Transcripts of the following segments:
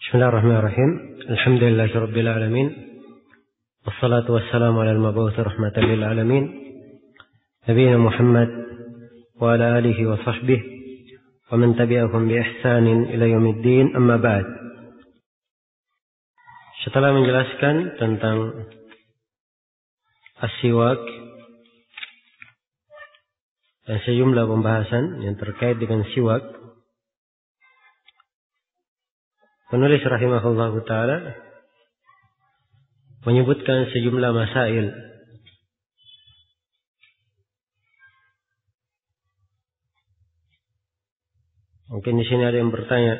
Bismillahirrahmanirrahim. Alhamdulillahirabbil alamin. Wassalatu wassalamu ala al-mab'uts rahmatan lil alamin. Nabiyina Muhammad wa ala alihi wa sahbihi wa man tabi'ahum bi ihsanin ila yaumiddin. Amma ba'd. Setelah menjelaskan tentang as-siwak dan sejumlah pembahasan yang terkait dengan siwak, penulis rahimahullah ta'ala menyebutkan sejumlah masail mungkin di sini ada yang bertanya,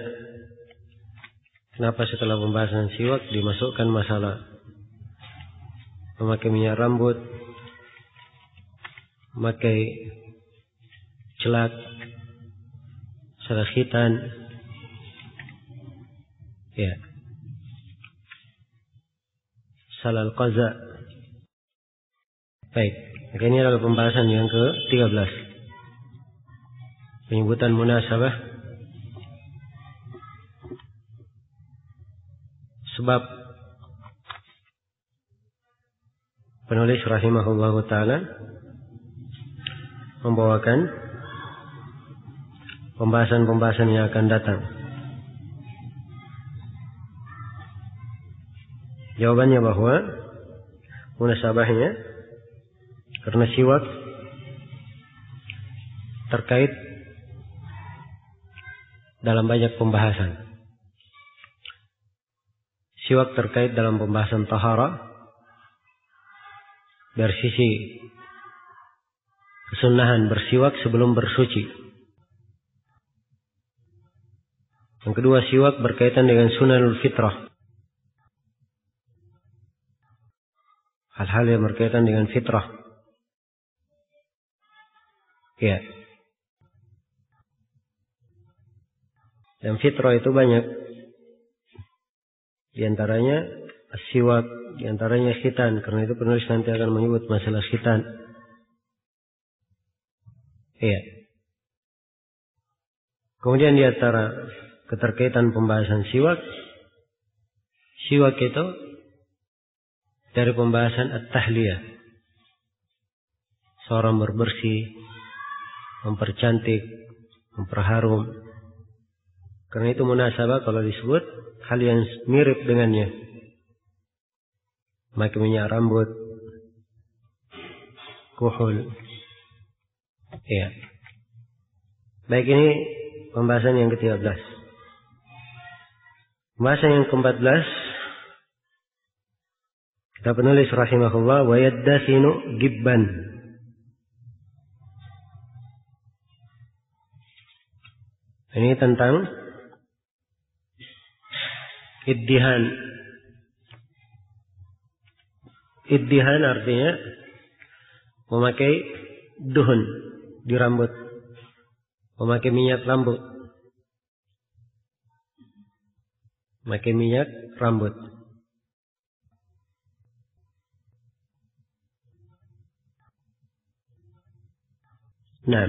kenapa setelah pembahasan siwak dimasukkan masalah memakai minyak rambut, memakai celak, salah khitan. Ya. Salal qaza. Baik, ini adalah pembahasan yang ke-13. Penyebutan munasabah. Sebab penulis rahimahullahu ta'ala membawakan pembahasan-pembahasan yang akan datang. Jawabannya bahwa munasabahnya karena siwak terkait dalam banyak pembahasan. Siwak terkait dalam pembahasan tahara dari sisi kesunahan bersiwak sebelum bersuci. Yang kedua, siwak berkaitan dengan sunanul fitrah. Hal-hal yang berkaitan dengan fitrah. Ya. Dan fitrah itu banyak. Di antaranya siwak, di antaranya khitan. Karena itu penulis nanti akan menyebut masalah khitan. Ya. Kemudian di antara keterkaitan pembahasan siwak itu dari pembahasan at-tahliyah. Seorang berbersih, mempercantik, memperharum. Karena itu munasabah kalau disebut hal yang mirip dengannya. Memakai minyak rambut, kuhul. Ya. Baik, ini pembahasan yang ke-13. Pembahasan yang ke-14. Kita penulis rahimahullah wa yaddasinu gibban. Ini tentang iddihan. Iddihan artinya memakai duhun di rambut, memakai minyak rambut, memakai minyak rambut. Nah,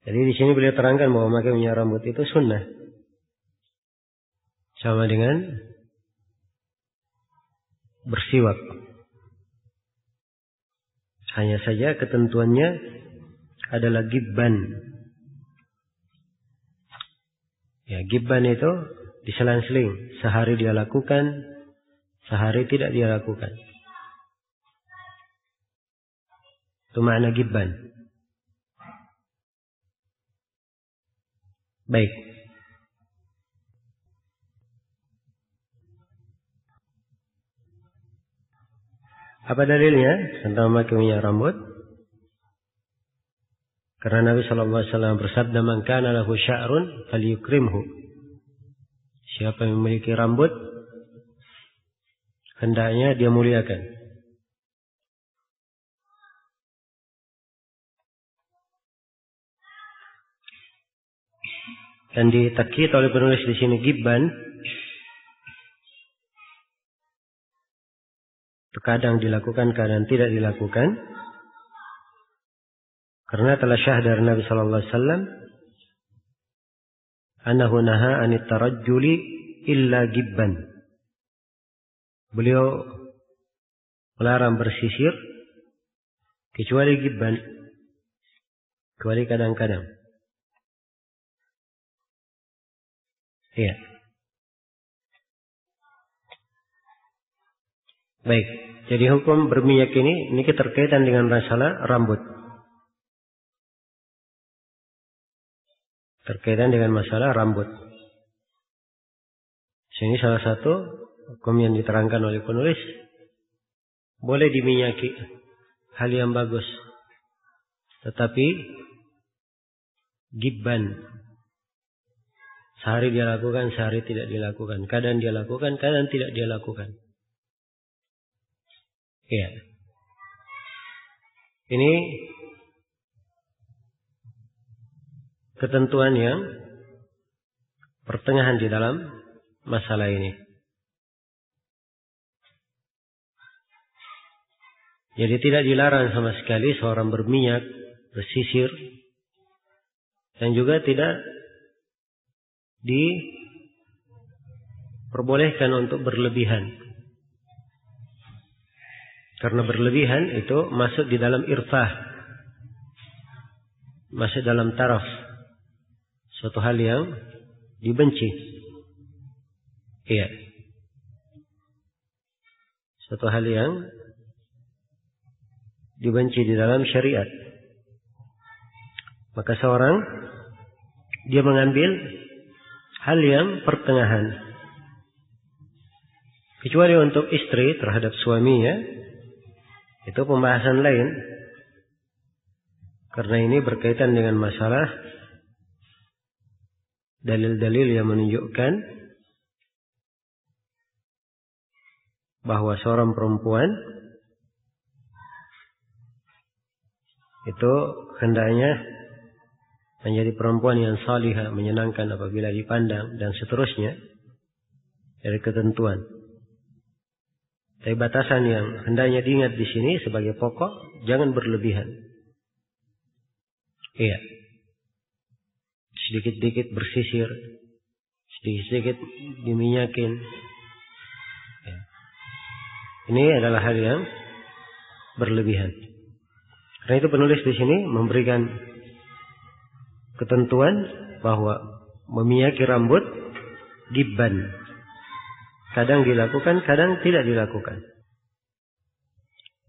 jadi di sini beliau terangkan bahwa memakai minyak rambut itu sunnah, sama dengan bersiwak. Hanya saja ketentuannya adalah gibban. Ya, gibban itu diselang-seling. Sehari dia lakukan, sehari tidak dia lakukan. Itu makna gibban. Baik. Apa dalilnya tentang memakai minyak rambut? Karena Nabi SAW bersabda, "Man kana lahu sya'run falyukrimhu." Siapa yang memiliki rambut, hendaknya dia muliakan. Dan ditakkid oleh penulis di sini gibban. Terkadang dilakukan, kadang tidak dilakukan. Karena telah syah dari Nabi sallallahu alaihi wasallam annahu naha anit tarajjuli illa gibban. Beliau melarang bersisir kecuali gibban, kecuali kadang-kadang. Iya. Baik, jadi hukum berminyak ini keterkaitan dengan masalah rambut. Terkaitan dengan masalah rambut. Sini salah satu hukum yang diterangkan oleh penulis. Boleh diminyaki, hal yang bagus. Tetapi gibban, sehari dia lakukan, sehari tidak dilakukan. Kadang dia lakukan, kadang tidak dia lakukan. Iya. Ini ketentuan yang pertengahan di dalam masalah ini. Jadi tidak dilarang sama sekali seorang berminyak, bersisir, dan juga tidak diperbolehkan untuk berlebihan. Karena berlebihan itu masuk di dalam irfah, masuk dalam taraf, suatu hal yang dibenci. Iya. Suatu hal yang dibenci di dalam syariat. Maka seorang dia mengambil hal yang pertengahan. Kecuali untuk istri terhadap suaminya, itu pembahasan lain. Karena ini berkaitan dengan masalah dalil-dalil yang menunjukkan bahwa seorang perempuan itu hendaknya menjadi perempuan yang salihah, menyenangkan apabila dipandang, dan seterusnya dari ketentuan. Tapi batasan yang hendaknya diingat di sini sebagai pokok, jangan berlebihan. Iya. Sedikit-sedikit bersisir, sedikit-sedikit diminyakin. Ya. Ini adalah hal yang berlebihan. Karena itu penulis di sini memberikan ketentuan bahwa meminyaki rambut gibban. Kadang dilakukan, kadang tidak dilakukan.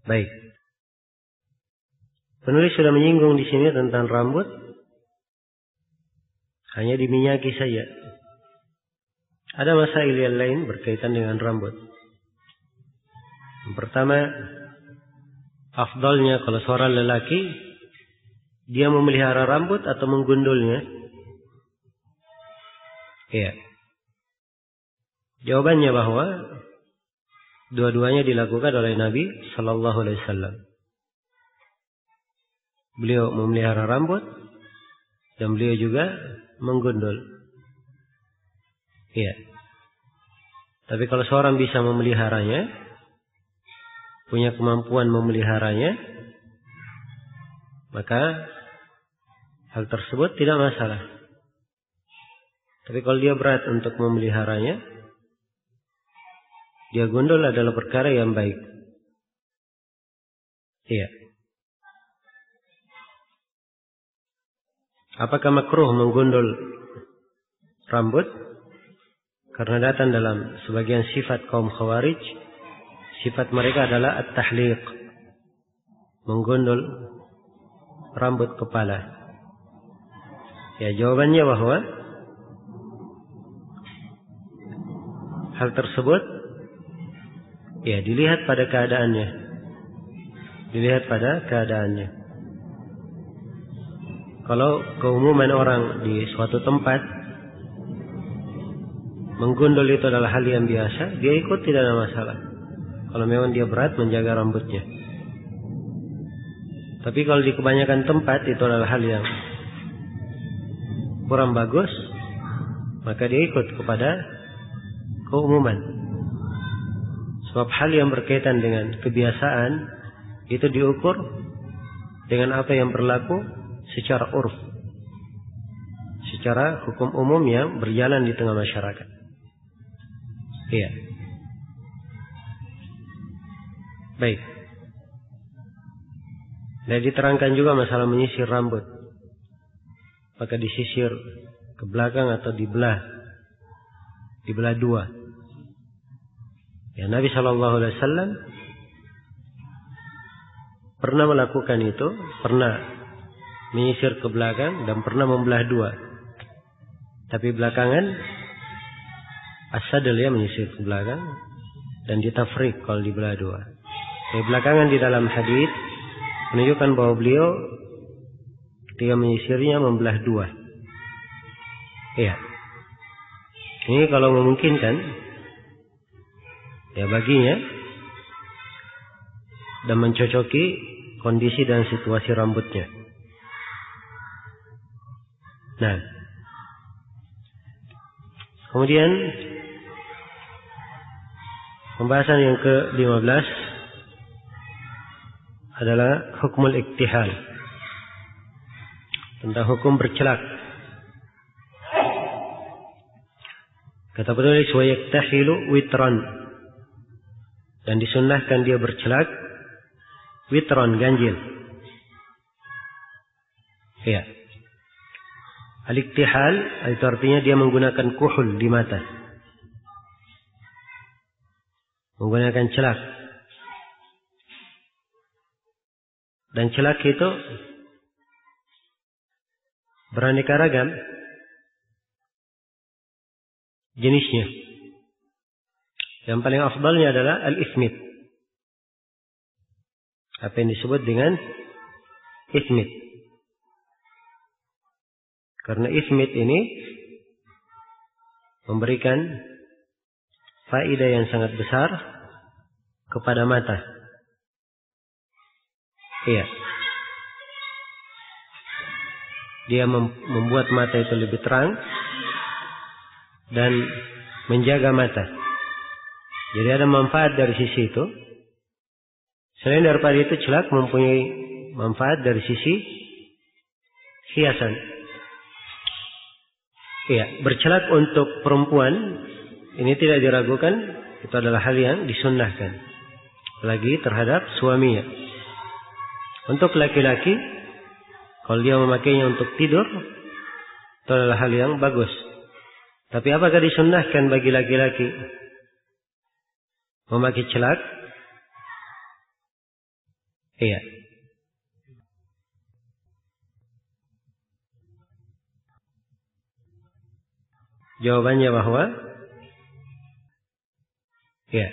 Baik. Penulis sudah menyinggung di sini tentang rambut. Hanya diminyaki saja. Ada masail yang lain berkaitan dengan rambut. Yang pertama, afdalnya kalau seorang lelaki dia memelihara rambut atau menggundulnya. Iya. Jawabannya bahwa dua-duanya dilakukan oleh Nabi Sallallahu Alaihi Wasallam. Beliau memelihara rambut dan beliau juga menggundul. Iya. Tapi kalau seorang bisa memeliharanya, punya kemampuan memeliharanya, maka hal tersebut tidak masalah. Tapi kalau dia berat untuk memeliharanya, dia gundul adalah perkara yang baik. Iya. Apakah makruh menggundul rambut? Karena datang dalam sebagian sifat kaum Khawarij, sifat mereka adalah at-tahliq, menggundul rambut kepala. Ya, jawabannya bahwa hal tersebut ya dilihat pada keadaannya. Dilihat pada keadaannya. Kalau keumuman orang di suatu tempat menggundul itu adalah hal yang biasa, dia ikut tidak ada masalah. Kalau memang dia berat menjaga rambutnya. Tapi kalau di kebanyakan tempat itu adalah hal yang kurang bagus, maka dia ikut kepada keumuman. Sebab hal yang berkaitan dengan kebiasaan itu diukur dengan apa yang berlaku secara urf, secara hukum umum yang berjalan di tengah masyarakat. Iya. Baik. Dan diterangkan juga masalah menyisir rambut. Apakah disisir ke belakang atau dibelah dua. Ya, Nabi SAW pernah melakukan itu, pernah menyisir ke belakang dan pernah membelah dua. Tapi belakangan as-sadl, ya, menyisir ke belakang dan ditafriq kalau dibelah dua. Tapi belakangan di dalam hadis menunjukkan bahwa beliau ketika menyisirnya membelah dua. Iya. Ini kalau memungkinkan, ya, baginya dan mencocoki kondisi dan situasi rambutnya. Nah, kemudian pembahasan yang ke-15 adalah hukmul iktihal, tentang hukum bercelak. Kata penulis, wa yaktahilu witran, dan disunnahkan dia bercelak witran, ganjil. Ya. Al-iktihal itu artinya dia menggunakan kuhul di mata, menggunakan celak. Dan celak itu beraneka ragam jenisnya. Yang paling afdalnya adalah al-ismit. Apa yang disebut dengan ismit. Karena ismit ini memberikan faedah yang sangat besar kepada mata. Iya. Dia membuat mata itu lebih terang dan menjaga mata. Jadi ada manfaat dari sisi itu. Selain daripada itu, celak mempunyai manfaat dari sisi hiasan. Iya, bercelak untuk perempuan ini tidak diragukan, itu adalah hal yang disunnahkan, lagi terhadap suaminya. Untuk laki-laki, kalau dia memakainya untuk tidur, itu adalah hal yang bagus. Tapi apakah disunnahkan bagi laki-laki memakai celak? Iya. Jawabannya bahwa ya,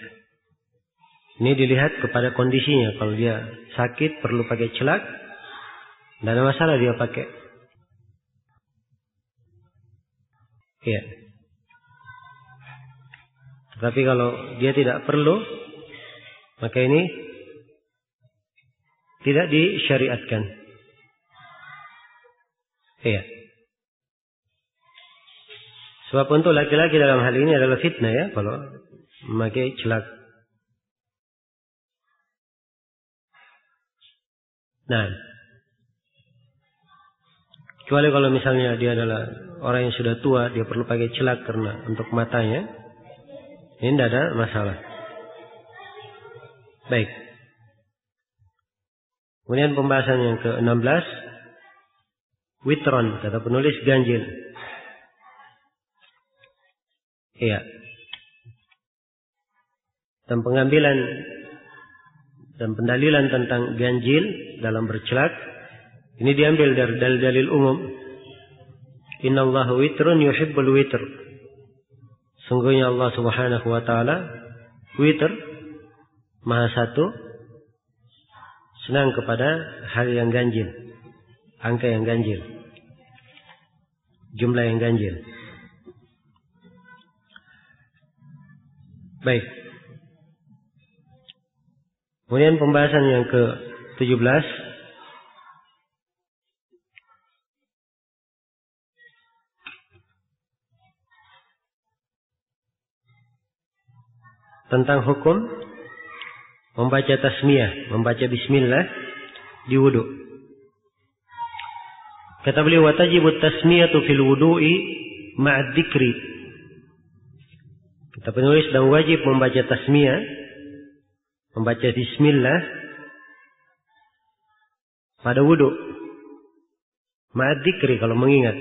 ini dilihat kepada kondisinya. Kalau dia sakit perlu pakai celak, tidak ada masalah dia pakai. Ya. Tetapi kalau dia tidak perlu, maka ini tidak disyariatkan. Iya. Sebab untuk laki-laki dalam hal ini adalah fitnah, ya, kalau memakai celak. Nah, kecuali kalau misalnya dia adalah orang yang sudah tua, dia perlu pakai celak karena untuk matanya, ini tidak ada masalah. Baik. Kemudian pembahasan yang ke-16, witron, kata penulis ganjil. Iya. Dan pengambilan dan pendalilan tentang ganjil dalam bercelak ini diambil dari dalil-dalil umum. Innallaha witrun yuhibbul witr. Sungguhnya Allah Subhanahu wa taala witr, Maha Satu, senang kepada hal yang ganjil, angka yang ganjil, jumlah yang ganjil. Baik. Kemudian pembahasan yang ke-17, tentang hukum membaca tasmiyah, membaca bismillah di wudu. Kata beliau, wa tajibu tasmiyatu fil wudu'i ma'ad dzikri. Kata penulis, dan wajib membaca tasmiyah, membaca bismillah pada wudu. Ma'ad dzikri kalau mengingat.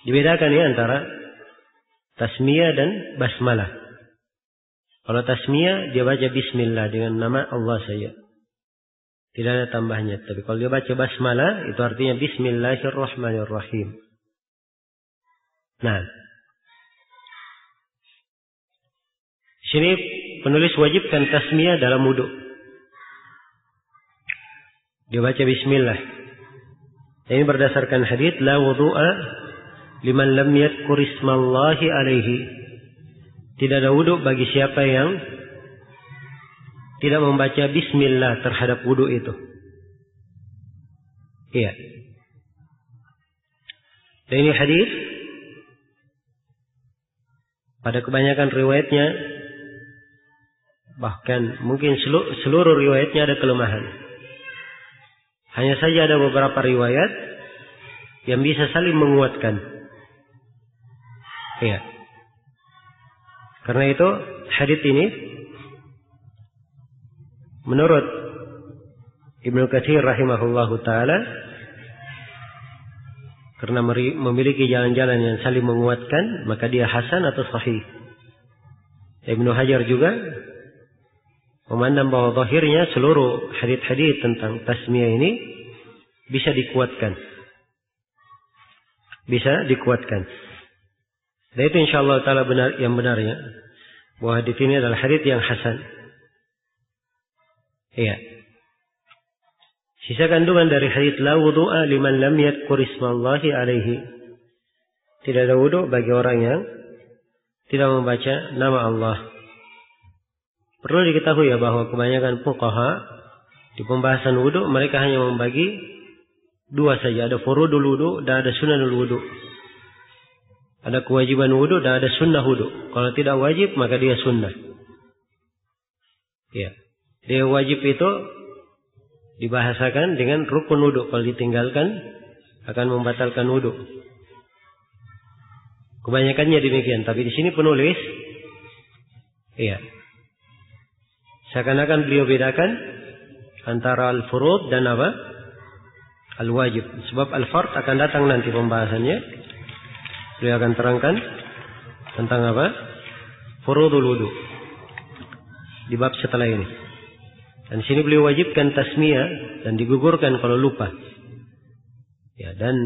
Dibedakan ya antara tasmiyah dan basmalah. Kalau tasmiyah dia baca bismillah dengan nama Allah saja. Tidak ada tambahnya. Tapi kalau dia baca basmalah, itu artinya bismillahirrahmanirrahim. Nah, di sini penulis wajibkan tasmiyah dalam wudu. Dia baca bismillah. Ini berdasarkan hadits la wudu'a liman lam yadhkur ismallahi alaihi. Tidak ada wudu bagi siapa yang tidak membaca bismillah terhadap wudu itu. Iya. Dan ini hadis pada kebanyakan riwayatnya, bahkan mungkin seluruh riwayatnya ada kelemahan. Hanya saja ada beberapa riwayat yang bisa saling menguatkan. Iya. Karena itu hadis ini menurut Ibnu Katsir rahimahullahu taala, karena memiliki jalan-jalan yang saling menguatkan, maka dia hasan atau sahih. Ibnu Hajar juga memandang bahwa zahirnya seluruh hadis-hadis tentang tasmiyah ini bisa dikuatkan. Bisa dikuatkan. Dan itu insyaallah taala benar, yang benarnya bahwa hadis ini adalah hadis yang hasan. Iya. Sisa kandungan dari hadits la wudu'a liman lam yadhkur ismallahi alaihi. Tidak ada wudu bagi orang yang tidak membaca nama Allah. Perlu diketahui ya bahwa kebanyakan fuqaha di pembahasan wudu mereka hanya membagi dua saja. Ada furudul wudu dan ada sunanul wudu. Ada kewajiban wudu dan ada sunnah wudu. Kalau tidak wajib maka dia sunnah. Iya. Dia wajib itu dibahasakan dengan rukun wudu. Kalau ditinggalkan akan membatalkan wudu. Kebanyakannya demikian. Tapi di sini penulis, iya, seakan-akan beliau bedakan antara al-furud dan apa? Al-wajib. Sebab al-fard akan datang nanti pembahasannya. Beliau akan terangkan tentang apa? Furudul wudu di bab setelah ini. Dan di sini beliau wajibkan tasmiyah dan digugurkan kalau lupa. Ya, dan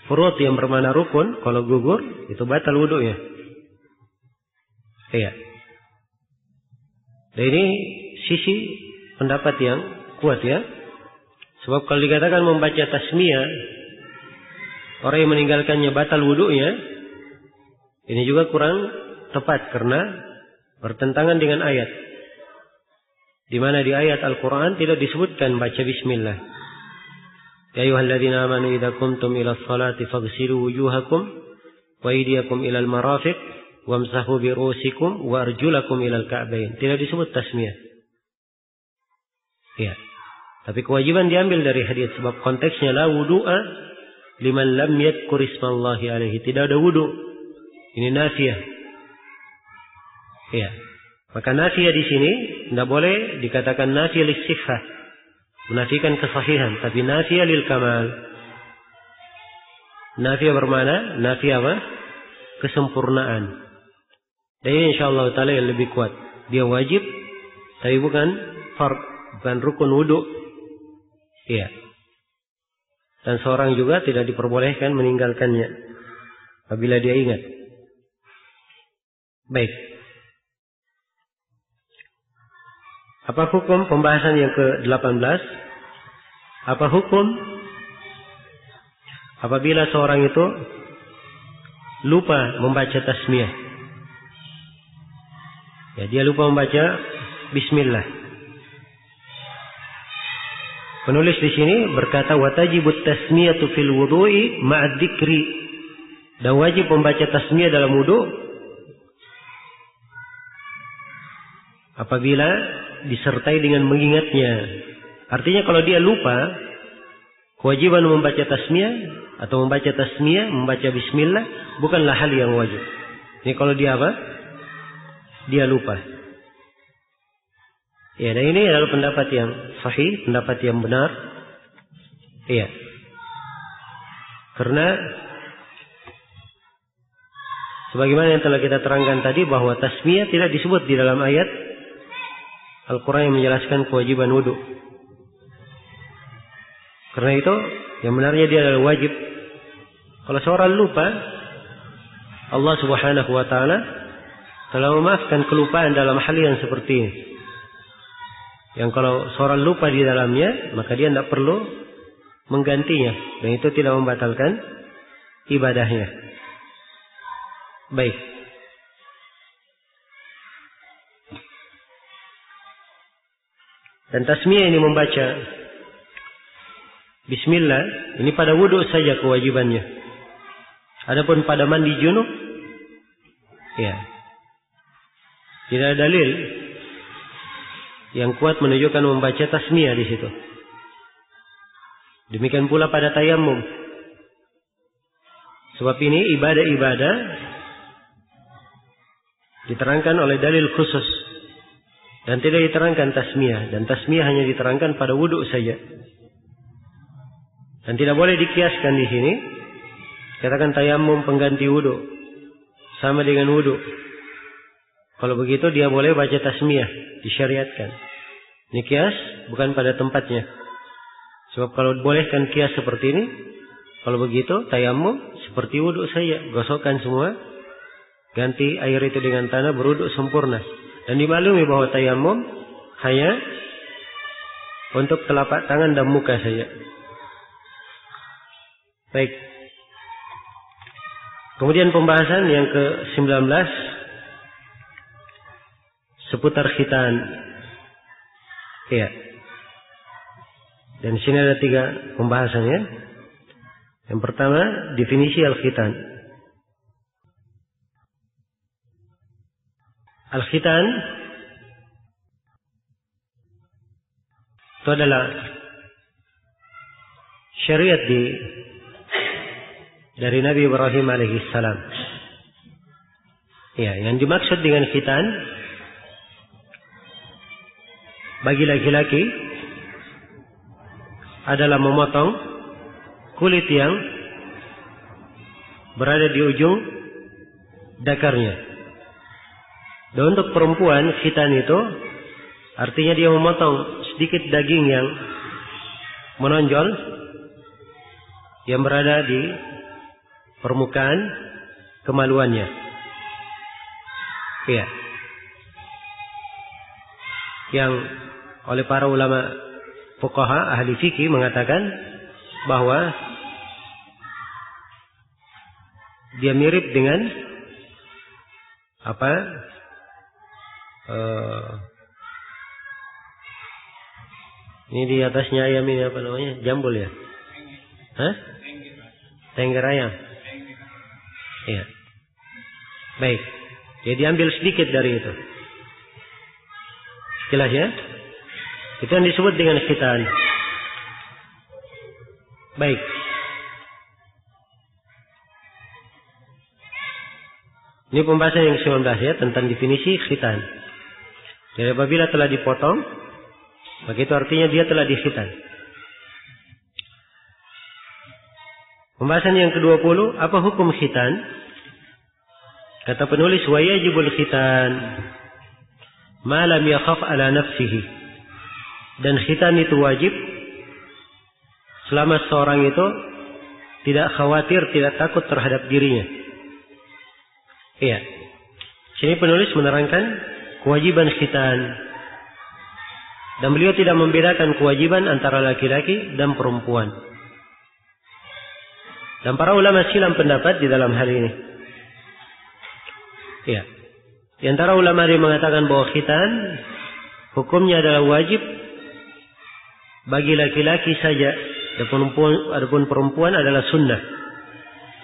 furud yang bermakna rukun kalau gugur itu batal wudunya. Iya. Dan ini sisi pendapat yang kuat ya. Sebab kalau dikatakan membaca tasmiyah, orang yang meninggalkannya batal wudunya, ini juga kurang tepat karena bertentangan dengan ayat. Di mana di ayat Al-Quran tidak disebutkan baca bismillah. Ya ayyuhalladzina amanu idza qumtum ila sholati faghsilu wujuhakum wa aydiyakum ila al-marafiq wamsahu bi ru'usikum wa arjulakum ila al-ka'bayn. Tidak disebut tasmiyah. Ya. Tapi kewajiban diambil dari hadis sebab konteksnya la wudu'a liman lam yadhkur ismallahi alaihi. Tidak ada wudu. Ini nafiyah. Ya. Maka nafiyah di sini tidak boleh dikatakan nafiyah lis-sihhah, menafikan kesahihan, tapi nafiyah lil kamal. Nafiyah bermakna nafiyah apa? Kesempurnaan. Dan ini insyaallah taala yang lebih kuat. Dia wajib tapi bukan fard, bukan rukun wudu. Iya. Dan seorang juga tidak diperbolehkan meninggalkannya apabila dia ingat. Baik. Apa hukum pembahasan yang ke-18? Apa hukum apabila seorang itu lupa membaca tasmiyah? Ya, dia lupa membaca bismillah. Penulis di sini berkata wa tajibut tasmiyatu fil wudu'i ma'ad dzikri. Dan wajib membaca tasmiyah dalam wudu apabila disertai dengan mengingatnya. Artinya kalau dia lupa, kewajiban membaca tasmiyah atau membaca tasmiyah, membaca bismillah bukanlah hal yang wajib. Ini kalau dia apa? Dia lupa. Ya, dan ini adalah pendapat yang sahih, pendapat yang benar. Iya. Karena sebagaimana yang telah kita terangkan tadi bahwa tasmiyah tidak disebut di dalam ayat Al-Quran yang menjelaskan kewajiban wudu. Karena itu yang benarnya dia adalah wajib. Kalau seorang lupa, Allah Subhanahu wa taala telah memaafkan kelupaan dalam hal yang seperti ini. Yang kalau seorang lupa di dalamnya, maka dia tidak perlu menggantinya. Dan itu tidak membatalkan ibadahnya. Baik. Dan tasmiyah ini membaca bismillah, ini pada wudu saja kewajibannya. Adapun pada mandi junub, ya, tidak ada dalil yang kuat menunjukkan membaca tasmiyah di situ. Demikian pula pada tayamum. Sebab ini ibadah-ibadah diterangkan oleh dalil khusus dan tidak diterangkan tasmiyah, dan tasmiyah hanya diterangkan pada wudu saja. Dan tidak boleh dikiaskan di sini. Katakan tayamum pengganti wudu sama dengan wudu. Kalau begitu dia boleh baca tasmiyah, disyariatkan. Ini kias bukan pada tempatnya. Sebab kalau bolehkan kias seperti ini, kalau begitu tayamum seperti wudu saja, gosokkan semua, ganti air itu dengan tanah, berwudu sempurna. Dan dimaklumi bahwa tayamum hanya untuk telapak tangan dan muka saja. Baik. Kemudian pembahasan yang ke-19 seputar khitan. Iya. Dan di sini ada 3 pembahasannya. Yang pertama, definisi al-khitan. Al-khitan itu adalah syariat dari Nabi Ibrahim alaihissalam. Ya, yang dimaksud dengan khitan bagi laki-laki adalah memotong kulit yang berada di ujung dakarnya. Dan untuk perempuan, khitan itu artinya dia memotong sedikit daging yang menonjol yang berada di permukaan kemaluannya. Iya. Yang oleh para ulama fuqaha ahli fikih mengatakan bahwa dia mirip dengan apa? Ini di atasnya ayam ini apa namanya? Jambul ya? Hah? Tengger ayam. Iya. Baik. Jadi diambil sedikit dari itu. Jelas ya? Itu yang disebut dengan khitan. Baik. Ini pembahasan yang ke-19 ya, tentang definisi khitan. Jadi apabila telah dipotong, maka itu artinya dia telah dikhitan. Pembahasan yang ke-20, apa hukum khitan? Kata penulis, wa yajibul khitan ma lam yakhaf ala nafsihi. Dan khitan itu wajib selama seorang itu tidak khawatir, tidak takut terhadap dirinya. Iya. Sini penulis menerangkan kewajiban khitan. Dan beliau tidak membedakan kewajiban antara laki-laki dan perempuan. Dan para ulama silam pendapat di dalam hal ini. Iya. Di antara ulama yang mengatakan bahwa khitan hukumnya adalah wajib bagi laki-laki saja. Adapun perempuan adalah sunnah.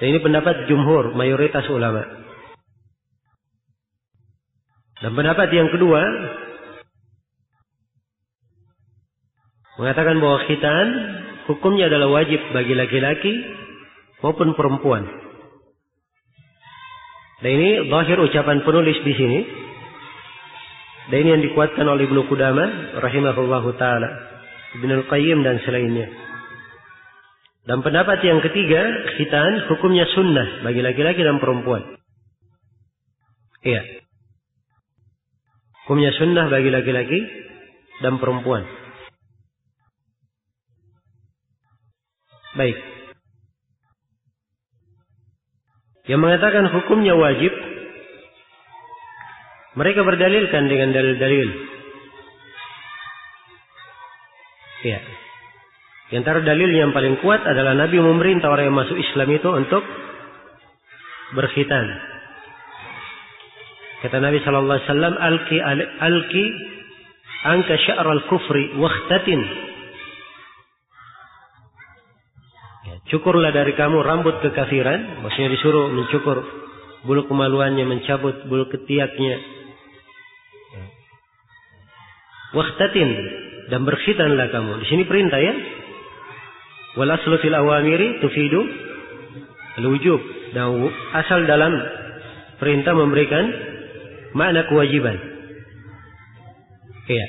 Dan ini pendapat jumhur, mayoritas ulama. Dan pendapat yang kedua mengatakan bahwa khitan hukumnya adalah wajib bagi laki-laki maupun perempuan. Dan ini zahir ucapan penulis di sini. Dan ini yang dikuatkan oleh Ibnu Qudamah rahimahullahu taala, Ibnu Qayyim dan selainnya. Dan pendapat yang ketiga, khitan hukumnya sunnah bagi laki-laki dan perempuan. Iya. Hukumnya sunnah bagi laki-laki dan perempuan. Baik. Yang mengatakan hukumnya wajib, mereka berdalilkan dengan dalil-dalil. Iya. Di antara dalil yang paling kuat adalah Nabi memerintah orang yang masuk Islam itu untuk berkhitan. Kata Nabi sallallahu alaihi wasallam, alki anka sya'ral kufri wakhtatin. Ya, cukurlah dari kamu rambut kekafiran, maksudnya disuruh mencukur bulu kemaluannya, mencabut bulu ketiaknya. Wakhtatin, dan berkhitanlah kamu. Di sini perintah ya. Wal aslu fil awamiri tufidu al-wujub. Dan asal dalam perintah memberikan makna kewajiban. Iya.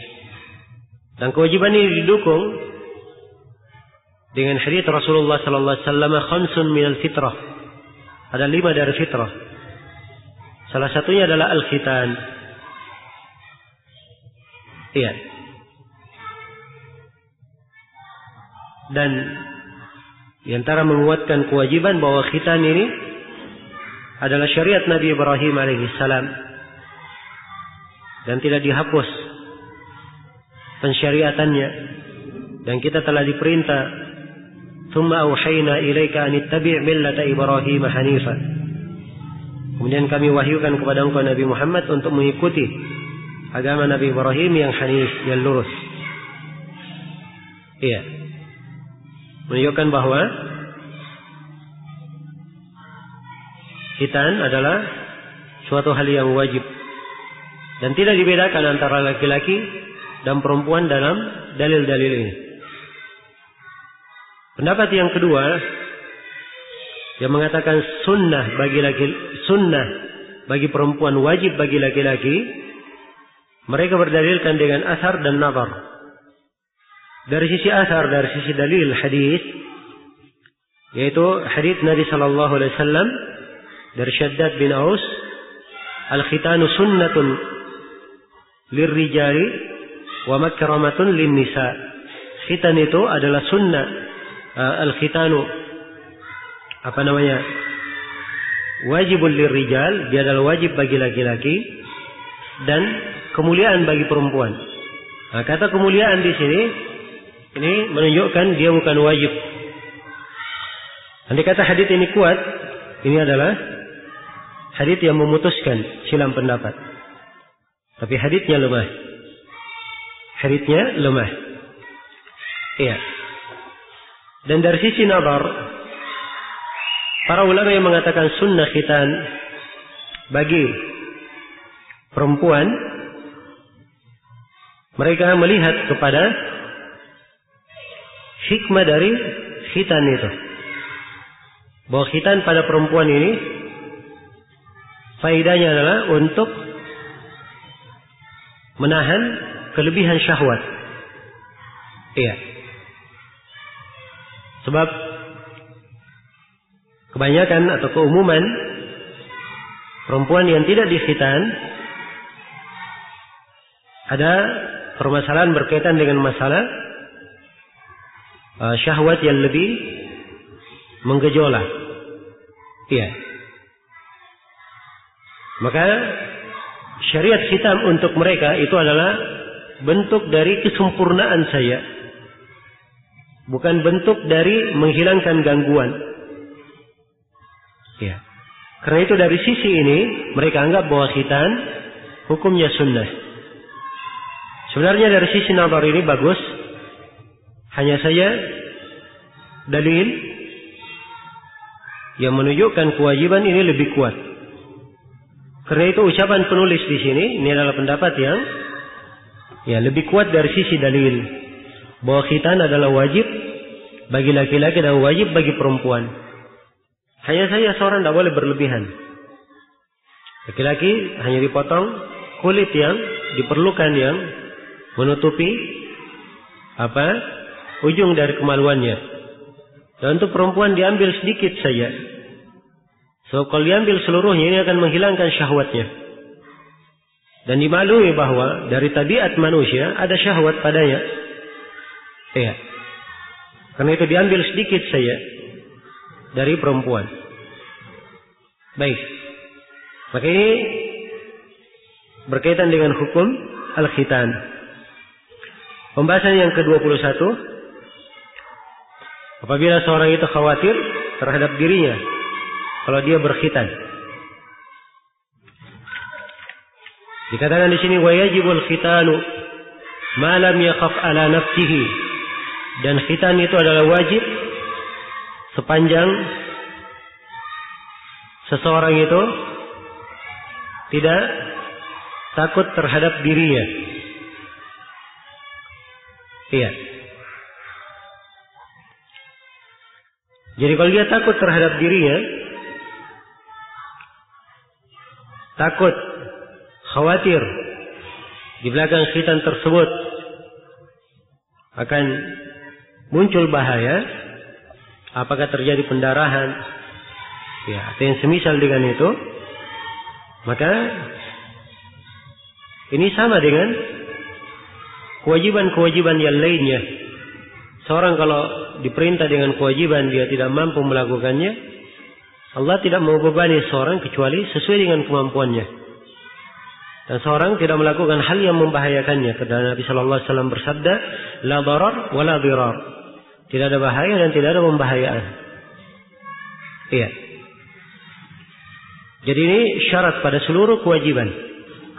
Dan kewajiban ini didukung dengan hadits Rasulullah sallallahu alaihi wasallam, khamsun minal fitrah. Ada 5 dari fitrah. Salah satunya adalah al-khitan. Iya. Dan di antara menguatkan kewajiban bahwa khitan ini adalah syariat Nabi Ibrahim alaihissalam dan tidak dihapus pensyariatannya, dan kita telah diperintah thumma auhayna ilaika an ittabi' millata Ibrahim hanifa. Kemudian kami wahyukan kepada engkau Nabi Muhammad untuk mengikuti agama Nabi Ibrahim yang hanif, yang lurus. Iya. Menunjukkan bahwa khitan adalah suatu hal yang wajib dan tidak dibedakan antara laki-laki dan perempuan dalam dalil-dalil ini. Pendapat yang kedua yang mengatakan sunnah bagi perempuan, wajib bagi laki-laki, mereka berdalilkan dengan asar dan nazar. Dari sisi asar, dari sisi dalil hadis, yaitu hadis Nabi sallallahu alaihi wasallam dari Shaddad bin Aus, al-khitanu sunnatun lirrijali wa makramatun linnisa. Khitan itu adalah sunnah. Al-khitanu wajibul lirrijal, dia adalah wajib bagi laki-laki dan kemuliaan bagi perempuan. Nah, kata kemuliaan di sini ini menunjukkan dia bukan wajib. Andai kata hadits ini kuat, ini adalah hadits yang memutuskan silang pendapat. Tapi haditsnya lemah. Haditsnya lemah. Iya. Dan dari sisi nazar, para ulama yang mengatakan sunnah khitan bagi perempuan, mereka melihat kepada hikmah dari khitan itu. Bahwa khitan pada perempuan ini faedahnya adalah untuk menahan kelebihan syahwat. Iya. Sebab kebanyakan atau keumuman perempuan yang tidak dikhitan ada permasalahan berkaitan dengan masalah syahwat yang lebih menggejolak. Iya. Maka syariat khitan untuk mereka itu adalah bentuk dari kesempurnaan saya, bukan bentuk dari menghilangkan gangguan. Ya. Karena itu dari sisi ini mereka anggap bahwa khitan hukumnya sunnah. Sebenarnya dari sisi nazar ini bagus, hanya saja dalil yang menunjukkan kewajiban ini lebih kuat. Karena itu ucapan penulis di sini ini adalah pendapat yang lebih kuat dari sisi dalil, bahwa khitan adalah wajib bagi laki-laki dan wajib bagi perempuan. Hanya saja seorang tidak boleh berlebihan. Laki-laki hanya dipotong kulit yang diperlukan, yang menutupi ujung dari kemaluannya. Dan untuk perempuan diambil sedikit saja. So kalau diambil seluruhnya ini akan menghilangkan syahwatnya. Dan dimaklumi bahwa dari tabiat manusia ada syahwat padanya. Iya. Karena itu diambil sedikit saja dari perempuan. Baik. Maka ini berkaitan dengan hukum al-khitan. Pembahasan yang ke-21. Apabila seorang itu khawatir terhadap dirinya kalau dia berkhitan. Dikatakan di sini wajibul khitanu ma lam yakhaf ala nafsihi, dan khitan itu adalah wajib sepanjang seseorang itu tidak takut terhadap dirinya. Iya. Jadi kalau dia takut terhadap dirinya, takut, khawatir di belakang khitan tersebut akan muncul bahaya, apakah terjadi pendarahan, ya, atau yang semisal dengan itu, maka ini sama dengan kewajiban-kewajiban yang lainnya. Seorang kalau diperintah dengan kewajiban dia tidak mampu melakukannya, Allah tidak membebani seorang kecuali sesuai dengan kemampuannya. Dan seorang tidak melakukan hal yang membahayakannya. Karena Nabi Sallallahu Alaihi Wasallam bersabda, la darar wa la dirar. Tidak ada bahaya dan tidak ada pembahayaan. Iya. Jadi ini syarat pada seluruh kewajiban.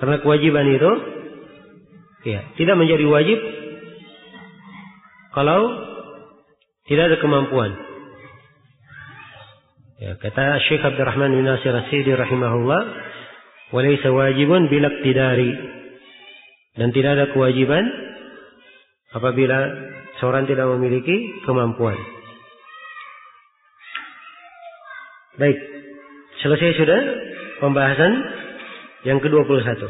Karena kewajiban itu tidak menjadi wajib kalau tidak ada kemampuan. Ya, kata Syekh Abdurrahman bin Nasir As-Sa'di rahimahullah, walaysa wajibun bila iqtidari, dan tidak ada kewajiban apabila seorang tidak memiliki kemampuan. Baik, selesai sudah pembahasan yang ke-21.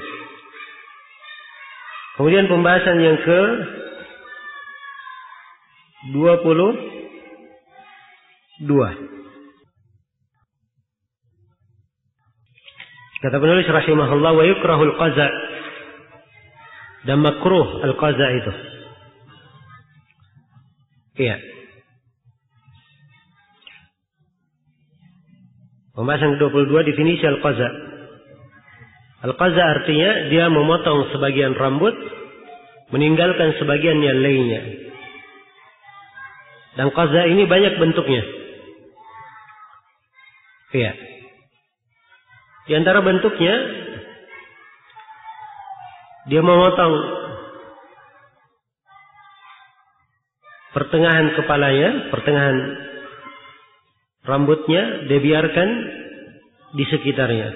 Kemudian pembahasan yang ke-22. Kata penulis rahimahullah, wa yukrahul qaza, dan makruh al-qaza itu. Iya. Pembahasan ke-22, definisi al-qaza. Al-qaza artinya dia memotong sebagian rambut, meninggalkan sebagian yang lainnya. Dan qaza ini banyak bentuknya. Iya. Di antara bentuknya, dia memotong pertengahan kepalanya, pertengahan rambutnya, dia biarkan di sekitarnya.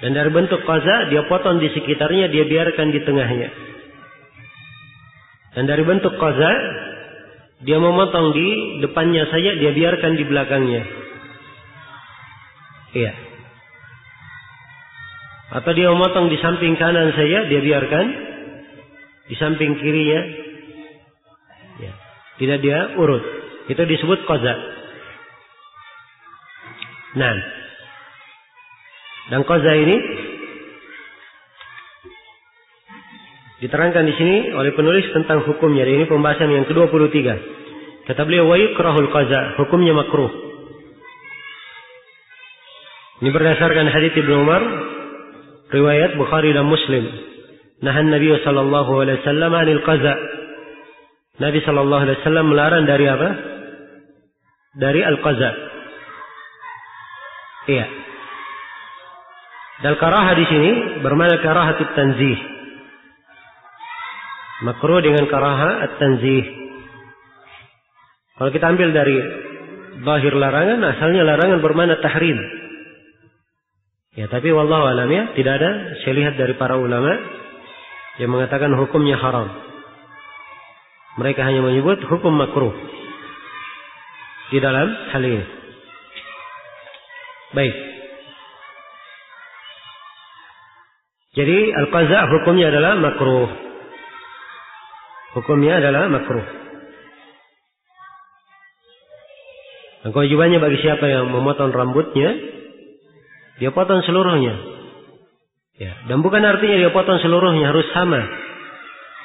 Dan dari bentuk qaza, dia potong di sekitarnya, dia biarkan di tengahnya. Dan dari bentuk qaza, dia memotong di depannya saja, dia biarkan di belakangnya. Iya. Atau dia memotong di samping kanan saja, dia biarkan di samping kirinya. Ya. Tidak dia urut. Itu disebut qaza. Nah. Dan qaza ini diterangkan di sini oleh penulis tentang hukumnya. Ini pembahasan yang ke-23. Kata beliau, wa yukrahul qaza, hukumnya makruh. Ini berdasarkan hadits Ibnu Umar, riwayat Bukhari dan Muslim. Nahan Nabi sallallahu alaihi wasallam 'anil qaza. Nabi sallallahu alaihi wasallam melarang dari apa? Dari al-qaza. Iya. Dan karahah di sini bermakna karahatut tanzih. Makruh dengan karahah at-tanzih. Kalau kita ambil dari zahir larangan, asalnya larangan bermakna tahrim. Ya, tapi wallahu alam ya, tidak ada saya lihat dari para ulama yang mengatakan hukumnya haram. Mereka hanya menyebut hukum makruh. di dalam hal ini. Baik. Jadi al-qaza hukumnya adalah makruh. Hukumnya adalah makruh. Dan kewajibannya bagi siapa yang memotong rambutnya, dia potong seluruhnya. Ya, dan bukan artinya dia potong seluruhnya harus sama.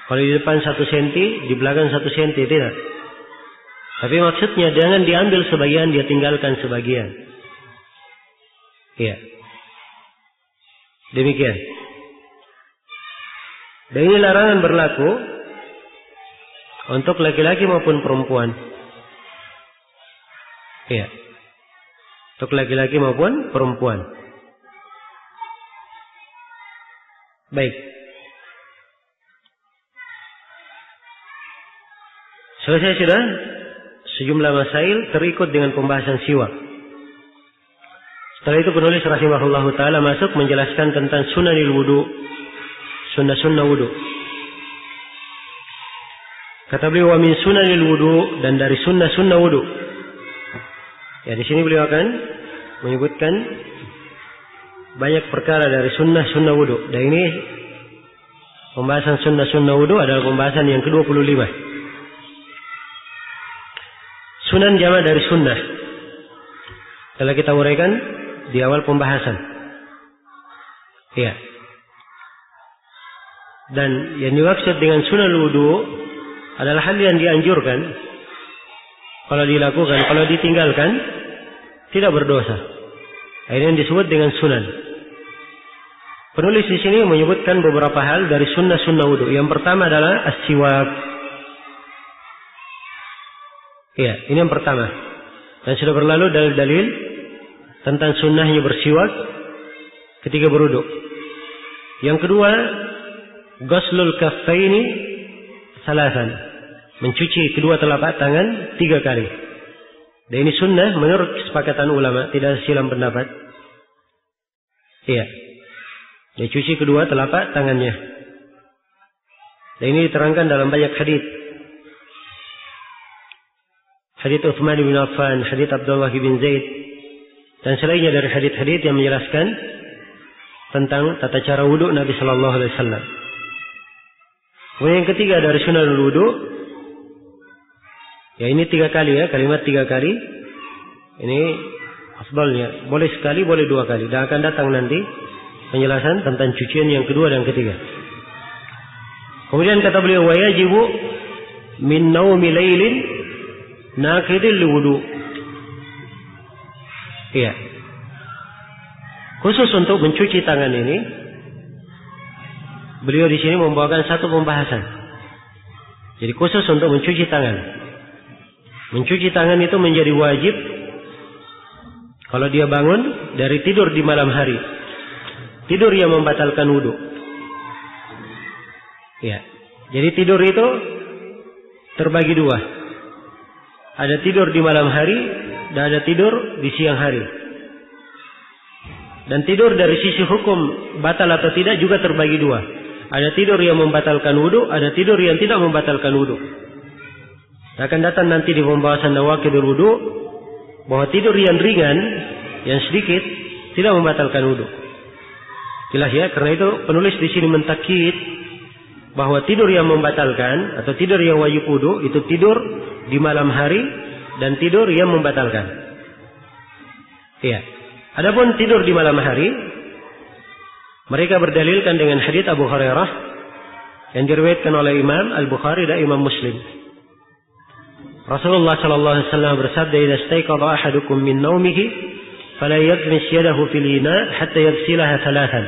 Kalau di depan 1 senti, di belakang 1 senti, tidak. Tapi maksudnya jangan diambil sebagian, dia tinggalkan sebagian. Iya. Demikian. Dan ini larangan berlaku untuk laki-laki maupun perempuan. Iya. Untuk laki-laki maupun perempuan. Baik. Selesai sudah sejumlah masail terikut dengan pembahasan siwak. Setelah itu penulis rahimahullahu taala masuk menjelaskan tentang sunanil wudu, sunnah-sunnah wudu. Kata beliau wa min sunanil wudu, dan dari sunnah-sunnah wudu. Ya, di sini beliau akan menyebutkan banyak perkara dari sunnah-sunnah wudu. Dan ini pembahasan sunnah-sunnah wudu adalah pembahasan yang ke-25. Sunan jamak dari sunnah. Telah kita uraikan di awal pembahasan. Iya. Dan yang dimaksud dengan sunan wudu adalah hal yang dianjurkan. Kalau dilakukan, kalau ditinggalkan, tidak berdosa. Ini yang disebut dengan sunan. Penulis di sini menyebutkan beberapa hal dari sunnah-sunnah wudu. Yang pertama adalah as-siwak. Iya, ini yang pertama. Dan sudah berlalu dalil-dalil tentang sunnahnya bersiwak ketika berwudu. Yang kedua, ghuslul kaffaini salasan. Mencuci kedua telapak tangan 3 kali. Dan ini sunnah menurut kesepakatan ulama, tidak silang pendapat. Iya. Dia cuci kedua telapak tangannya. Dan ini diterangkan dalam banyak hadis. Hadits Utsman bin Affan, hadits Abdullah bin Zaid, dan selainnya dari hadits-hadits yang menjelaskan tentang tata cara wudu Nabi Sallallahu Alaihi Wasallam. Kemudian yang ketiga dari sunnah wudu, ya ini 3 kali ya, kalimat 3 kali. Ini afdalnya, boleh sekali, boleh 2 kali. Dan akan datang nanti penjelasan tentang cucian yang kedua dan ketiga. Kemudian kata beliau, wa yajibu min naumi lailin naqidil wudu. Iya. Khusus untuk mencuci tangan ini, beliau di sini membawakan satu pembahasan. Jadi khusus untuk mencuci tangan. Mencuci tangan itu menjadi wajib kalau dia bangun dari tidur di malam hari. Tidur yang membatalkan wudu. Ya. Jadi tidur itu terbagi 2. Ada tidur di malam hari dan ada tidur di siang hari. Dan tidur dari sisi hukum batal atau tidak juga terbagi 2. Ada tidur yang membatalkan wudu, ada tidur yang tidak membatalkan wudu. Akan datang nanti di pembahasan nawaqidul wudu bahwa tidur yang ringan, yang sedikit tidak membatalkan wudu. Jelas ya, karena itu penulis di sini mentakkid bahwa tidur yang membatalkan atau tidur yang wajib wudu itu tidur di malam hari dan tidur yang membatalkan. Iya. Adapun tidur di malam hari, mereka berdalilkan dengan hadits Abu Hurairah yang diriwayatkan oleh Imam Al-Bukhari dan Imam Muslim. Rasulullah sallallahu alaihi wasallam bersabda, "Idza istayqadha ahadukum min naumihi fala yaghmis yadahu fil ina hatta yaghsilaha thalathan.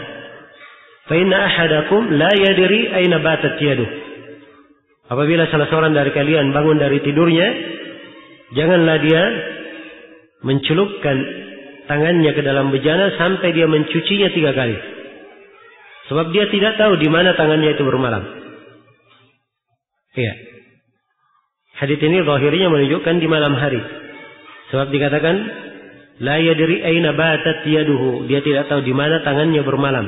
Fa inna ahadakum la yadri aina batat yaduh." Apabila salah seorang dari kalian bangun dari tidurnya, janganlah dia mencelupkan tangannya ke dalam bejana sampai dia mencucinya 3 kali. Sebab dia tidak tahu di mana tangannya itu bermalam. Iya. Hadits ini zahirnya menunjukkan di malam hari. Sebab dikatakan la yadri aina batat yaduhu, dia tidak tahu di mana tangannya bermalam.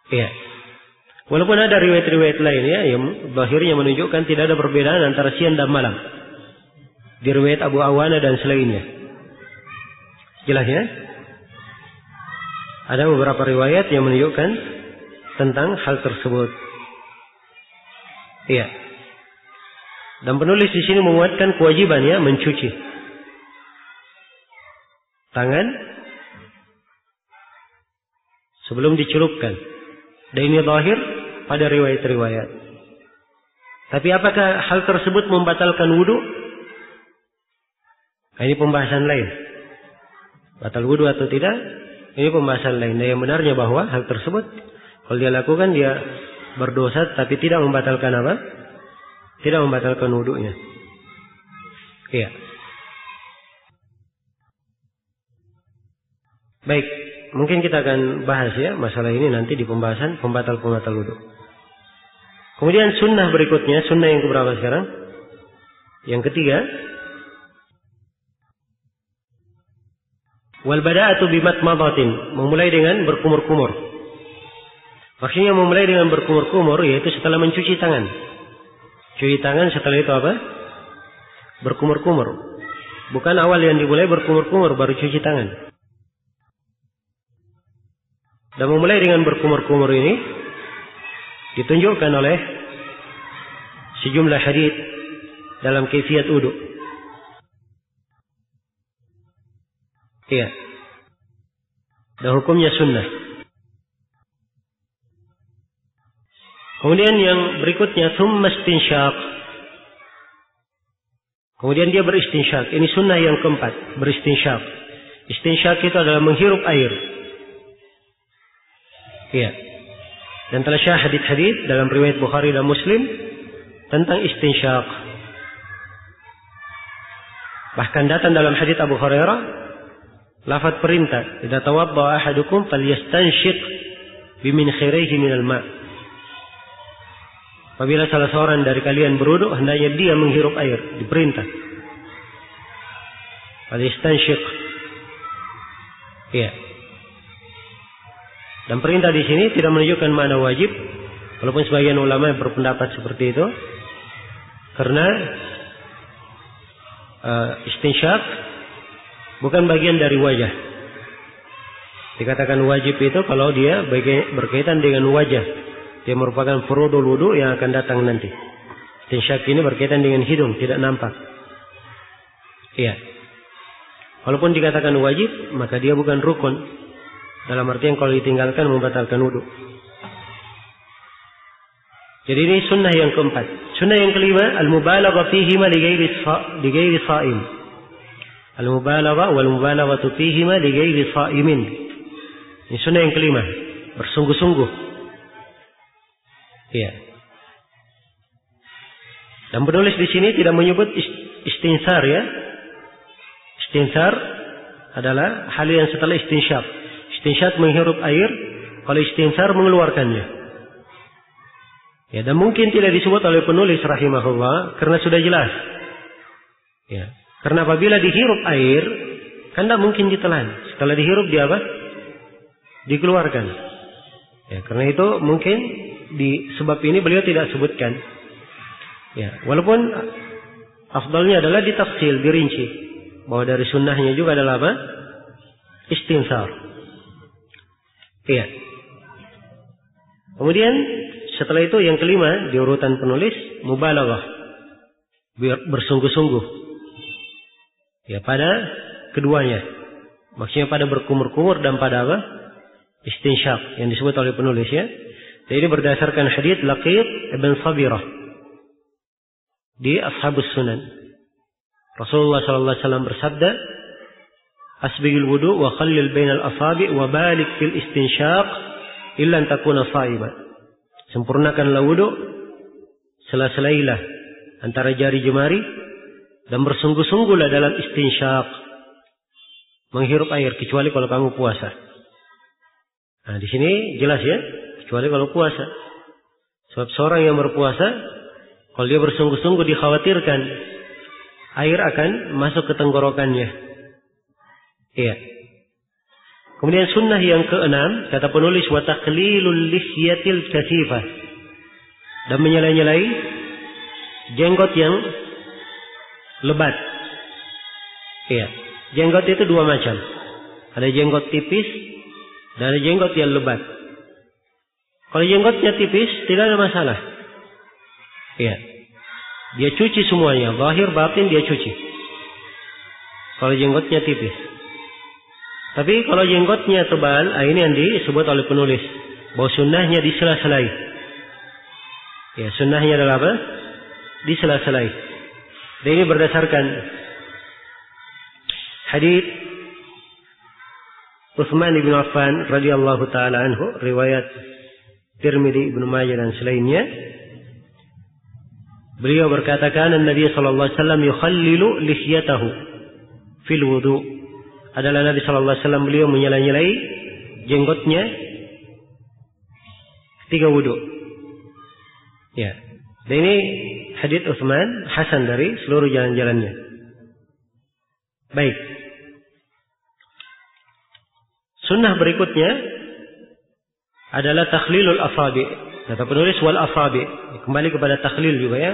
Iya. Walaupun ada riwayat-riwayat lain ya, yang zahirnya menunjukkan tidak ada perbedaan antara siang dan malam. di riwayat Abu Awana dan selainnya. Jelas ya? Ada beberapa riwayat yang menunjukkan tentang hal tersebut. Iya. Dan penulis di sini menguatkan kewajiban ya mencuci tangan sebelum dicelupkan. Dan ini zahir pada riwayat-riwayat. Tapi apakah hal tersebut membatalkan wudu? Nah, ini pembahasan lain. Batal wudu atau tidak? Ini pembahasan lain. Dan yang benarnya bahwa hal tersebut kalau dia lakukan dia berdosa tapi tidak membatalkan apa? Tidak membatalkan wudunya. Iya. Baik, mungkin kita akan bahas ya masalah ini nanti di pembahasan pembatal-pembatal wudu. Kemudian sunnah berikutnya, sunnah yang keberapa sekarang? Yang ketiga, wal bada'atu bimatmadatin, memulai dengan berkumur-kumur. Maksudnya memulai dengan berkumur-kumur yaitu setelah mencuci tangan. Cuci tangan setelah itu apa? Berkumur-kumur. Bukan awal yang dimulai berkumur-kumur baru cuci tangan. Dan memulai dengan berkumur-kumur ini ditunjukkan oleh sejumlah hadits dalam kaifiyat wudu. Iya. Dan hukumnya sunnah. Kemudian yang berikutnya summa istinsyaq. Kemudian dia beristinsyak. Ini sunnah yang keempat, beristinsyak. Istinsyaq itu adalah menghirup air. Iya. Dan telah syah hadits dalam riwayat Bukhari dan Muslim tentang istinsyak. Bahkan datang dalam hadits Abu Hurairah lafaz perintah, "Idza tawaddaa ahadukum falyastanshiq biminkhiraihi minal ma'." Apabila salah seorang dari kalian berwudu, hendaknya dia menghirup air, diperintah. Falyastanshiq. Iya. Dan perintah di sini tidak menunjukkan makna wajib, walaupun sebagian ulama berpendapat seperti itu, karena istinsyak bukan bagian dari wajah. Dikatakan wajib itu kalau dia berkaitan dengan wajah. Dia merupakan furudul wudu yang akan datang nanti. Istinsyak ini berkaitan dengan hidung, tidak nampak. Iya. Walaupun dikatakan wajib, maka dia bukan rukun. Dalam artian kalau ditinggalkan membatalkan wudu. Jadi ini sunnah yang keempat. Sunnah yang kelima, al-mubalaghah fihima li ghairi sha'im. Al-mubalaghah wal mubalaghatu fihima li ghairi sha'imin. Ini sunnah yang kelima, bersungguh-sungguh. Iya. Dan penulis di sini tidak menyebut istinsar ya. Istinsar adalah hal yang setelah istinsyak. Istinsyak menghirup air, kalau istinsar mengeluarkannya. Ya, dan mungkin tidak disebut oleh penulis rahimahullah karena sudah jelas. Ya, karena apabila dihirup air, kan tidak mungkin ditelan. Setelah dihirup dia apa? Dikeluarkan. Ya, karena itu mungkin di sebab ini beliau tidak sebutkan. Ya, walaupun afdalnya adalah ditafsil, dirinci bahwa dari sunnahnya juga adalah apa? Istinsar. Iya. Kemudian setelah itu yang kelima di urutan penulis mubalaghah, bersungguh-sungguh. Ya, pada keduanya. Maksudnya pada berkumur-kumur dan pada apa? Istinsyak yang disebut oleh penulis ya. Dan ini berdasarkan hadits Laqit ibn Sabirah di Ashabus Sunan. Rasulullah sallallahu alaihi wasallam bersabda, "Asbigil wudu wa khallil bainal asabi' wa balik fil istinsyaq illa an takuna sha'iba." Sempurnakanlah wudu, sela-selailah antara jari jemari dan bersungguh-sungguhlah dalam istinsyaq, menghirup air kecuali kalau kamu puasa. Nah, di sini jelas ya, kecuali kalau puasa. Sebab seorang yang berpuasa, kalau dia bersungguh-sungguh dikhawatirkan air akan masuk ke tenggorokannya. Iya. Kemudian sunnah yang keenam, kata penulis, wa taqlilul lihyatil kasifah. Dan menyela-nyelai jenggot yang lebat. Iya. Jenggot itu dua macam. Ada jenggot tipis dan ada jenggot yang lebat. Kalau jenggotnya tipis, tidak ada masalah. Iya. Dia cuci semuanya, zahir batin dia cuci. Kalau jenggotnya tipis. Tapi kalau jenggotnya tebal, ini yang disebut oleh penulis bahwa sunnahnya disela-selai. Ya, sunnahnya adalah apa? Disela-selai. Dan ini berdasarkan hadits Utsman bin Affan radhiyallahu taala anhu, riwayat Tirmidzi, Ibnu Majah dan selainnya. Beliau berkata, "Kana Nabi sallallahu alaihi wasallam yukhallilu lihyatahu fil wudu." Adalah Nabi sallallahu alaihi wasallam beliau menyela-nyelai jenggotnya ketika wudu. Ya. Dan ini hadits Utsman hasan dari seluruh jalan-jalannya. Baik. Sunnah berikutnya adalah takhlilul asabi. Kata penulis wal asabi. Kembali kepada takhlil juga ya.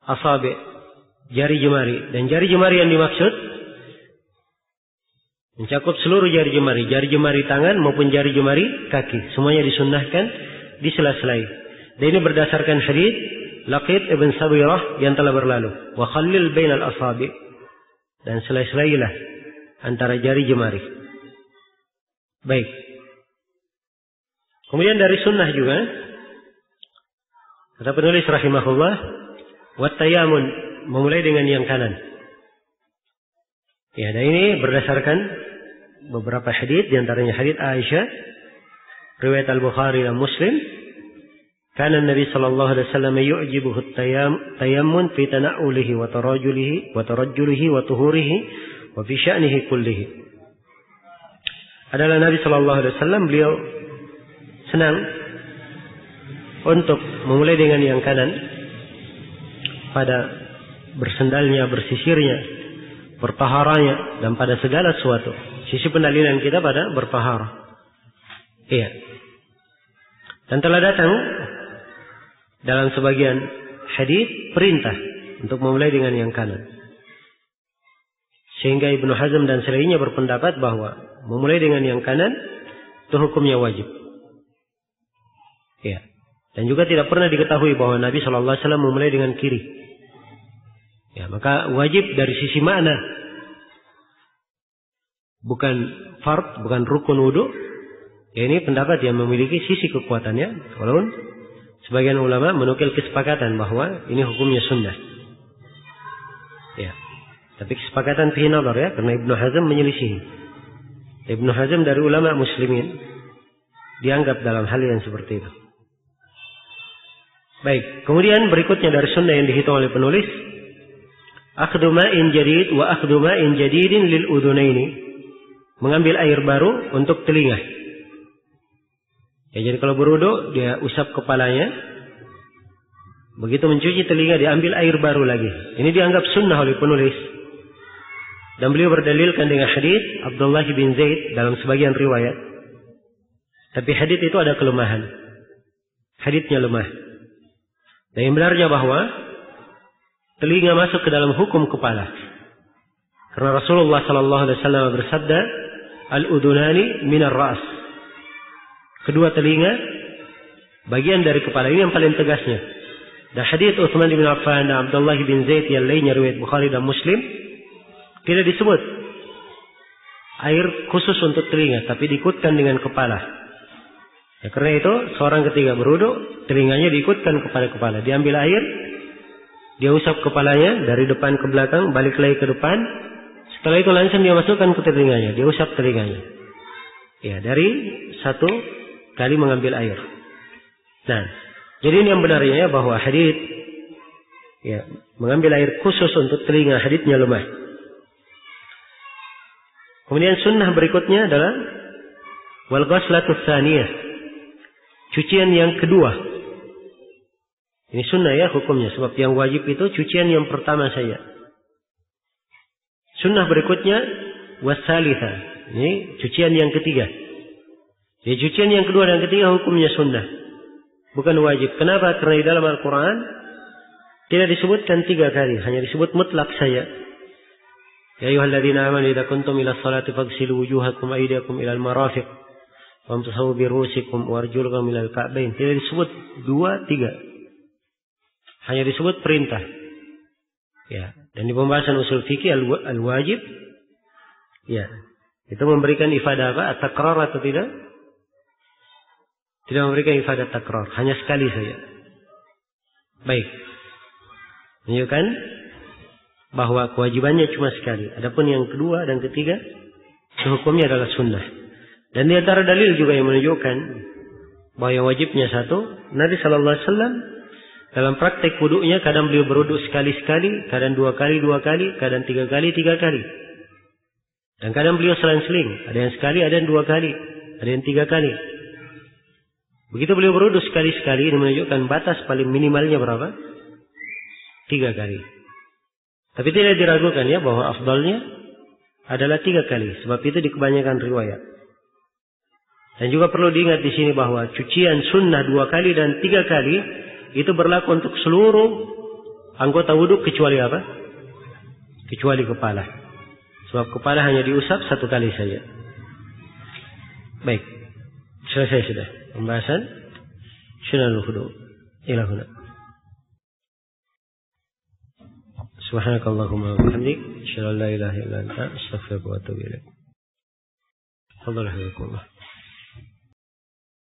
Asabi. Jari jemari. Dan jari jemari yang dimaksud mencakup seluruh jari jemari tangan maupun jari jemari kaki. Semuanya disunnahkan disela-selai. Dan ini berdasarkan hadits Laqit ibn Sabirah yang telah berlalu. Wa khallil bainal asabi. Dan selai-selailah antara jari jemari. Baik. Kemudian dari sunnah juga, kata penulis rahimahullah, wat tayamun, memulai dengan yang kanan. Ya, dan ini berdasarkan beberapa hadits, di antaranya hadits Aisyah, riwayat Al-Bukhari dan Muslim. Kana Nabi sallallahu alaihi wasallam yu'jibuhu at-tayammun fi tana'ulihi wa tarajjulihi wa tuhurihi wa fi sya'nihi kullihi. Adalah Nabi sallallahu alaihi wasallam beliau senang untuk memulai dengan yang kanan pada bersendalnya, bersisirnya, bertaharanya dan pada segala sesuatu. Sisi pendalilan kita pada bertahara. Iya. Dan telah datang dalam sebagian hadis perintah untuk memulai dengan yang kanan. Sehingga Ibnu Hazm dan selainnya berpendapat bahwa memulai dengan yang kanan itu hukumnya wajib. Ya. Dan juga tidak pernah diketahui bahwa Nabi sallallahu alaihi wasallam memulai dengan kiri. Ya, maka wajib dari sisi makna. Bukan fard, bukan rukun wudu. Ya, ini pendapat yang memiliki sisi kekuatannya. Walaupun sebagian ulama menukil kesepakatan bahwa ini hukumnya sunnah. Ya. Tapi kesepakatan fihi nazar ya, karena Ibnu Hazm menyelisihi. Ibnu Hazm dari ulama muslimin dianggap dalam hal yang seperti itu. Baik, kemudian berikutnya dari sunnah yang dihitung oleh penulis, akhdhu ma'in jadid wa akhdhu ma'in jadidin lil udhunaini. Mengambil air baru untuk telinga. Ya, jadi kalau berwudu dia usap kepalanya. Begitu mencuci telinga diambil air baru lagi. Ini dianggap sunnah oleh penulis. Dan beliau berdalilkan dengan hadis Abdullah bin Zaid dalam sebagian riwayat. Tapi hadis itu ada kelemahan. Hadisnya lemah. Dan yang benarnya bahwa telinga masuk ke dalam hukum kepala. Karena Rasulullah sallallahu alaihi wasallam bersabda, al-udunani minar ra's. Kedua telinga bagian dari kepala, ini yang paling tegasnya. Dan hadis Utsman bin Affan dan Abdullah bin Zaid yang lainnya riwayat Bukhari dan Muslim tidak disebut air khusus untuk telinga, tapi diikutkan dengan kepala. Ya, karena itu seorang ketika berwudu, telinganya diikutkan kepada kepala. Diambil air, dia usap kepalanya dari depan ke belakang, balik lagi ke depan. Setelah itu langsung dia masukkan ke telinganya, dia usap telinganya. Ya, dari satu kali mengambil air. Nah, jadi ini yang benarnya ya, bahwa hadits ya, mengambil air khusus untuk telinga, haditsnya lemah. Kemudian sunnah berikutnya adalah wal ghaslatus tsaniyah. Cucian yang kedua. Ini sunnah ya hukumnya, sebab yang wajib itu cucian yang pertama saja. Sunnah berikutnya wasalitha. Ini cucian yang ketiga. Jadi cucian yang kedua dan ketiga hukumnya sunnah, bukan wajib. Kenapa? Karena di dalam Al-Quran tidak disebutkan 3 kali, hanya disebut mutlak saja. Ya ayyuhalladzina amanu idza kuntum ila sholati faghsilu wujuhakum wa aydiyakum ila al-marafiq wamsahu bi ru'usikum warjulakum ila al-ka'bain. Tidak disebut 2, 3. Hanya disebut perintah. Ya, dan di pembahasan usul fikih al-wajib ya, itu memberikan ifadah apa? At-takrar atau tidak? Tidak memberikan ifadah takrar, hanya sekali saja. Baik. Menunjukkan bahwa kewajibannya cuma sekali. Adapun yang kedua dan ketiga, hukumnya adalah sunnah. Dan di antara dalil juga yang menunjukkan bahwa yang wajibnya satu, Nabi sallallahu alaihi wasallam dalam praktek wudunya kadang beliau berwudu sekali-sekali, kadang 2 kali, 2 kali, kadang 3 kali, 3 kali. Dan kadang beliau selang-seling, ada yang sekali, ada yang 2 kali, ada yang 3 kali. Begitu beliau berwudu sekali-sekali, ini menunjukkan batas paling minimalnya berapa? 3 kali. Tapi tidak diragukan ya bahwa afdalnya adalah 3 kali. Sebab itu di kebanyakan riwayat. Dan juga perlu diingat di sini bahwa cucian sunnah 2 kali dan 3 kali itu berlaku untuk seluruh anggota wudu kecuali apa? Kecuali kepala. Sebab kepala hanya diusap 1 kali saja. Baik. Selesai sudah pembahasan sunanul wudu. Ila huna. Subhanakallahumma wa bihamdik, asyhadu an la ilaha illa anta, astaghfiruka wa atubu ilaik. Alhamdulillah.